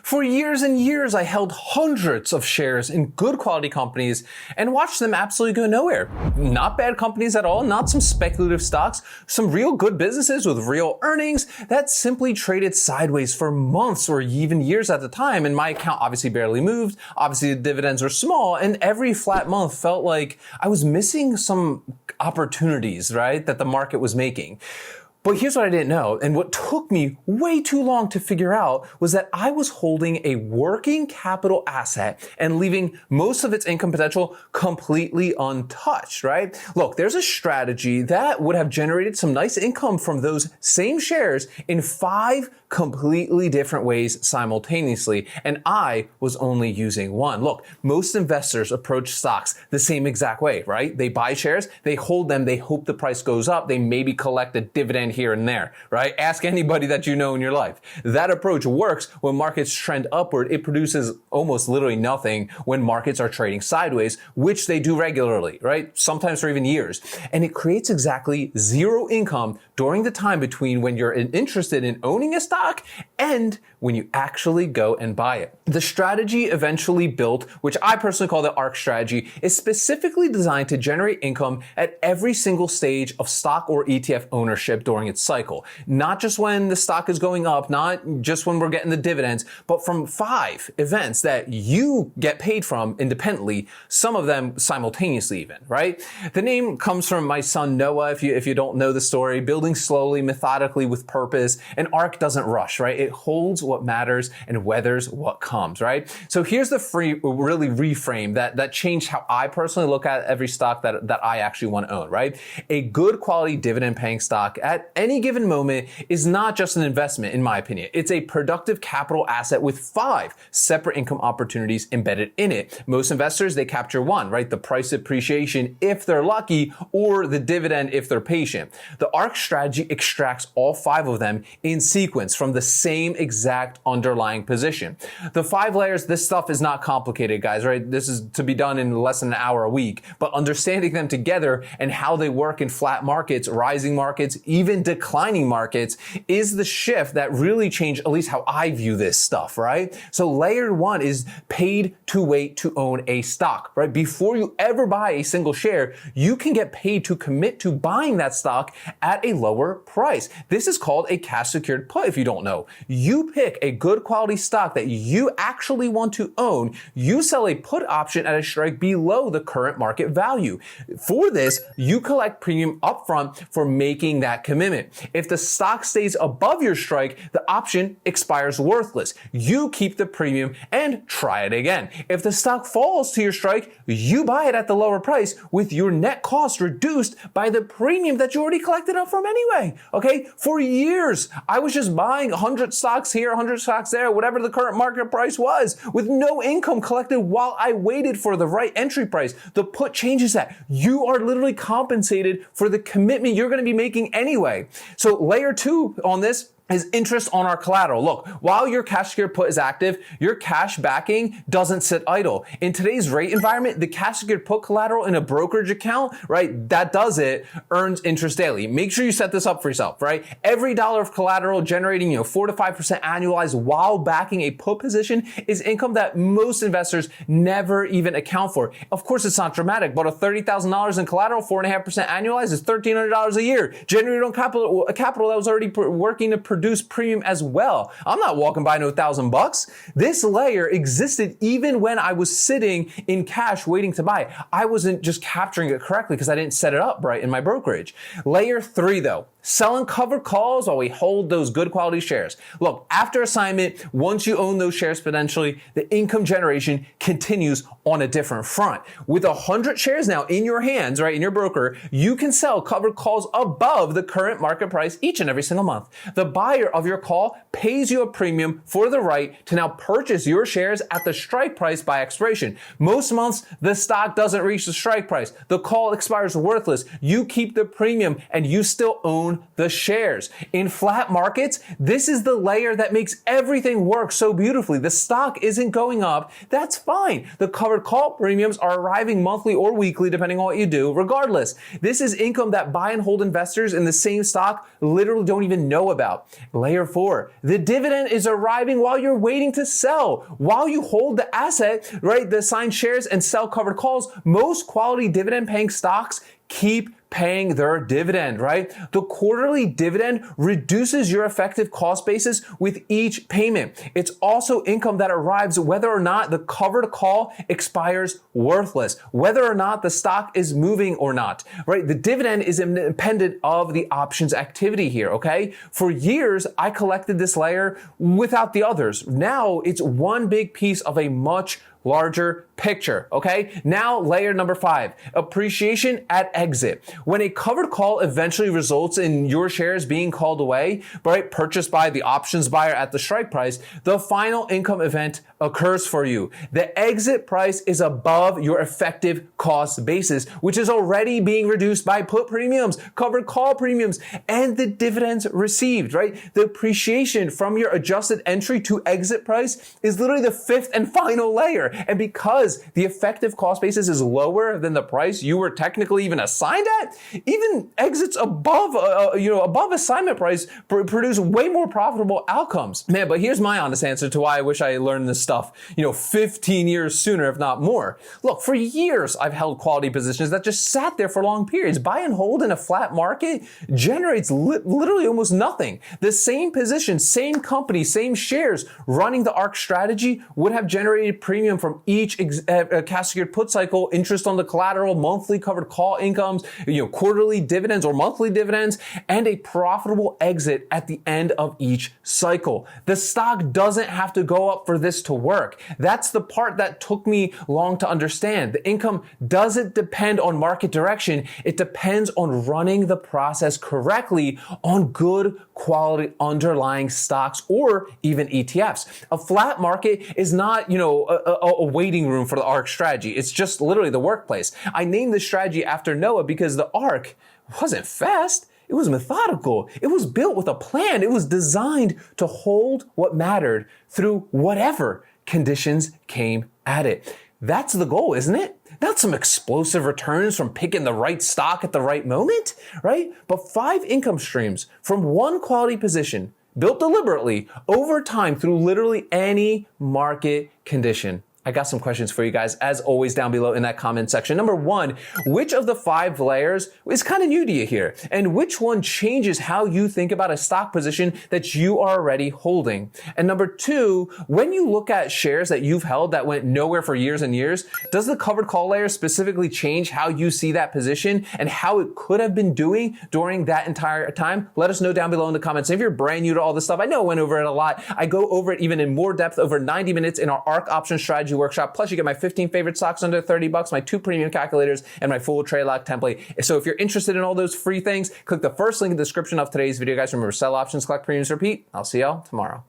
For years and years, I held hundreds of shares in good quality companies and watched them absolutely go nowhere. Not bad companies at all, not some speculative stocks, some real good businesses with real earnings that simply traded sideways for months or even years at the time. And my account obviously barely moved. Obviously the dividends were small, and every flat month felt like I was missing some opportunities, right, that the market was making. But here's what I didn't know, and what took me way too long to figure out was that I was holding a working capital asset and leaving most of its income potential completely untouched, right? Look, there's a strategy that would have generated some nice income from those same shares in 5 completely different ways simultaneously, and I was only using one. Look, most investors approach stocks the same exact way, right? They buy shares, they hold them, they hope the price goes up, they maybe collect a dividend here and there, right? Ask anybody that you know in your life. That approach works when markets trend upward. It produces almost literally nothing when markets are trading sideways, which they do regularly, right? Sometimes for even years. And it creates exactly zero income during the time between when you're interested in owning a stock and when you actually go and buy it. The strategy eventually built, which I personally call the ARC strategy, is specifically designed to generate income at every single stage of stock or ETF ownership during its cycle. Not just when the stock is going up, not just when we're getting the dividends, but from 5 events that you get paid from independently, some of them simultaneously even, right? The name comes from my son Noah, if you don't know the story, building slowly, methodically with purpose. An ARC doesn't rush, right? It holds what matters and weathers what comes, right? So here's the really reframe that changed how I personally look at every stock that I actually want to own, right? A good quality dividend paying stock at any given moment is not just an investment, in my opinion. It's a productive capital asset with 5 separate income opportunities embedded in it. Most investors, they capture one, right? The price appreciation if they're lucky, or the dividend if they're patient. The ARC strategy extracts all 5 of them in sequence from the same exact underlying position. The 5 layers, this stuff is not complicated, guys, right? This is to be done in less than an hour a week, but understanding them together and how they work in flat markets, rising markets, even declining markets is the shift that really changed at least how I view this stuff, right? So layer 1 is paid to wait to own a stock, right? Before you ever buy a single share, you can get paid to commit to buying that stock at a lower price. This is called a cash secured put if you don't know. You pick a good quality stock that you actually want to own. You sell a put option at a strike below the current market value. For this, you collect premium upfront for making that commitment. If the stock stays above your strike, the option expires worthless. You keep the premium and try it again. If the stock falls to your strike, you buy it at the lower price with your net cost reduced by the premium that you already collected up from anyway. Okay? For years, I was just buying 100 stocks here, 100 stocks there, whatever the current market price was, with no income collected while I waited for the right entry price. The put changes that. You are literally compensated for the commitment you're going to be making anyway. So layer 2 on this is interest on our collateral. Look, while your cash secured put is active, your cash backing doesn't sit idle. In today's rate environment, the cash secured put collateral in a brokerage account, right, that does it, earns interest daily. Make sure you set this up for yourself, right? Every dollar of collateral generating, 4 to 5% annualized while backing a put position is income that most investors never even account for. Of course, it's not dramatic, but a $30,000 in collateral, 4.5% annualized is $1,300 a year. Generated on capital that was already working to produce premium as well. I'm not walking by no $1,000. This layer existed even when I was sitting in cash waiting to buy. I wasn't just capturing it correctly because I didn't set it up right in my brokerage. Layer 3 though, selling covered calls while we hold those good quality shares. Look, after assignment, once you own those shares potentially, the income generation continues on a different front. With 100 shares now in your hands, right, in your broker, you can sell covered calls above the current market price each and every single month. The buyer of your call pays you a premium for the right to now purchase your shares at the strike price by expiration. Most months, the stock doesn't reach the strike price. The call expires worthless. You keep the premium and you still own the shares. In flat markets, this is the layer that makes everything work so beautifully. The stock isn't going up. That's fine. The covered call premiums are arriving monthly or weekly, depending on what you do. Regardless, this is income that buy and hold investors in the same stock literally don't even know about. Layer 4, the dividend is arriving while you're waiting to sell. While you hold the asset, right, the assigned shares and sell covered calls, most quality dividend paying stocks keep paying their dividend, right? The quarterly dividend reduces your effective cost basis with each payment. It's also income that arrives whether or not the covered call expires worthless, whether or not the stock is moving or not, right? The dividend is independent of the options activity here, okay? For years, I collected this layer without the others. Now it's one big piece of a much larger picture, okay? Now, layer number 5, appreciation at exit. When a covered call eventually results in your shares being called away, right, purchased by the options buyer at the strike price, the final income event occurs for you. The exit price is above your effective cost basis, which is already being reduced by put premiums, covered call premiums, and the dividends received, right? The appreciation from your adjusted entry to exit price is literally the 5th and final layer. And because the effective cost basis is lower than the price you were technically even assigned at, even exits above, above assignment price produce way more profitable outcomes. Man, but here's my honest answer to why I wish I learned this stuff, 15 years sooner, if not more. Look, for years, I've held quality positions that just sat there for long periods. Buy and hold in a flat market generates literally almost nothing. The same position, same company, same shares running the ARC strategy would have generated premium from each cash secured put cycle, interest on the collateral, monthly covered call incomes, quarterly dividends or monthly dividends, and a profitable exit at the end of each cycle. The stock doesn't have to go up for this to work. That's the part that took me long to understand. The income doesn't depend on market direction. It depends on running the process correctly on good quality underlying stocks or even ETFs. A flat market is not, a waiting room for the ARC strategy. It's just literally the workplace. I named this strategy after Noah because the ARC wasn't fast. It was methodical. It was built with a plan. It was designed to hold what mattered through whatever conditions came at it. That's the goal, isn't it? Not some explosive returns from picking the right stock at the right moment, right? But 5 income streams from one quality position built deliberately over time through literally any market condition. I got some questions for you guys, as always, down below in that comment section. Number 1, which of the 5 layers is kind of new to you here? And which one changes how you think about a stock position that you are already holding? And number 2, when you look at shares that you've held that went nowhere for years and years, does the covered call layer specifically change how you see that position and how it could have been doing during that entire time? Let us know down below in the comments. If you're brand new to all this stuff, I know I went over it a lot. I go over it even in more depth, over 90 minutes in our ARC option strategy workshop. Plus, you get my 15 favorite stocks under $30, my 2 premium calculators, and my full trade lock template. So if you're interested in all those free things, click the first link in the description of today's video, guys. Remember, sell options, collect premiums, repeat. I'll see y'all tomorrow.